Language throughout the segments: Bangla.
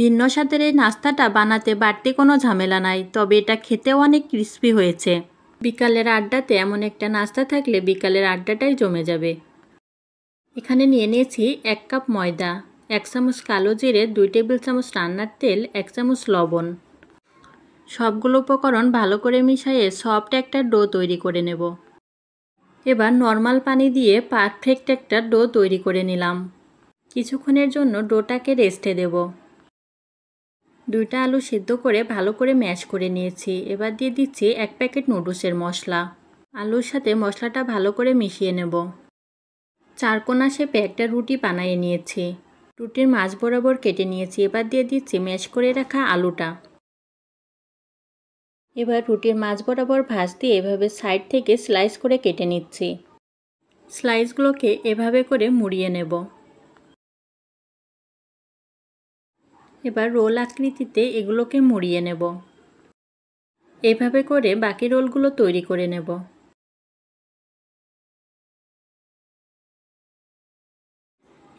ভিন্ন স্বাদের এই নাস্তাটা বানাতে বাড়তি কোনো ঝামেলা নাই, তবে এটা খেতেও অনেক ক্রিস্পি হয়েছে। বিকালের আড্ডাতে এমন একটা নাস্তা থাকলে বিকালের আড্ডাটাই জমে যাবে। এখানে নিয়ে নিয়েছি 1 কাপ ময়দা, 1 চামচ কালো জিরে, 2 টেবিল চামচ রান্নার তেল, 1 চামচ লবণ। সবগুলো উপকরণ ভালো করে মিশিয়ে সফট একটা ডো তৈরি করে নেব। এবার নর্মাল পানি দিয়ে পারফেক্ট একটা ডো তৈরি করে নিলাম। কিছুক্ষণের জন্য ডোটাকে রেস্টে দেব। 2টা আলু সিদ্ধ করে ভালো করে ম্যাশ করে নিয়েছি। এবার দিয়ে দিচ্ছি 1 প্যাকেট নুডলসের মশলা। আলুর সাথে মশলাটা ভালো করে মিশিয়ে নেব। 4 কোনা শেপে একটা রুটি বানিয়ে নিয়েছি। রুটির মাঝ বরাবর কেটে নিয়েছি। এবার দিয়ে দিচ্ছি ম্যাশ করে রাখা আলুটা। এবার রুটির মাঝ বরাবর ভাঁজ দিয়ে এভাবে সাইড থেকে স্লাইস করে কেটে নিচ্ছি। স্লাইসগুলোকে এভাবে করে মুড়িয়ে নেব। এবার রোল আকৃতিতে এগুলোকে মুড়িয়ে নেব। এভাবে করে বাকি রোলগুলো তৈরি করে নেব।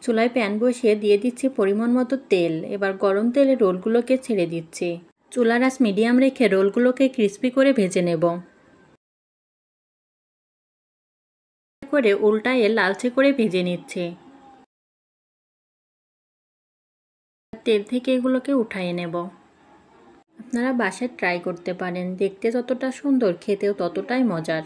চুলায় প্যান বসিয়ে দিয়ে দিচ্ছি পরিমাণ মতো তেল। এবার গরম তেলে রোলগুলোকে ছেড়ে দিচ্ছি। চুলার আঁচ মিডিয়াম রেখে রোলগুলোকে ক্রিস্পি করে ভেজে নেব। করে উল্টায়ে লালচে করে ভেজে নিচ্ছি। তেল থেকে এগুলোকে উঠিয়ে নেব। আপনারা বাসায় ট্রাই করতে পারেন, দেখতে যতটা সুন্দর খেতেও ততটাই মজার।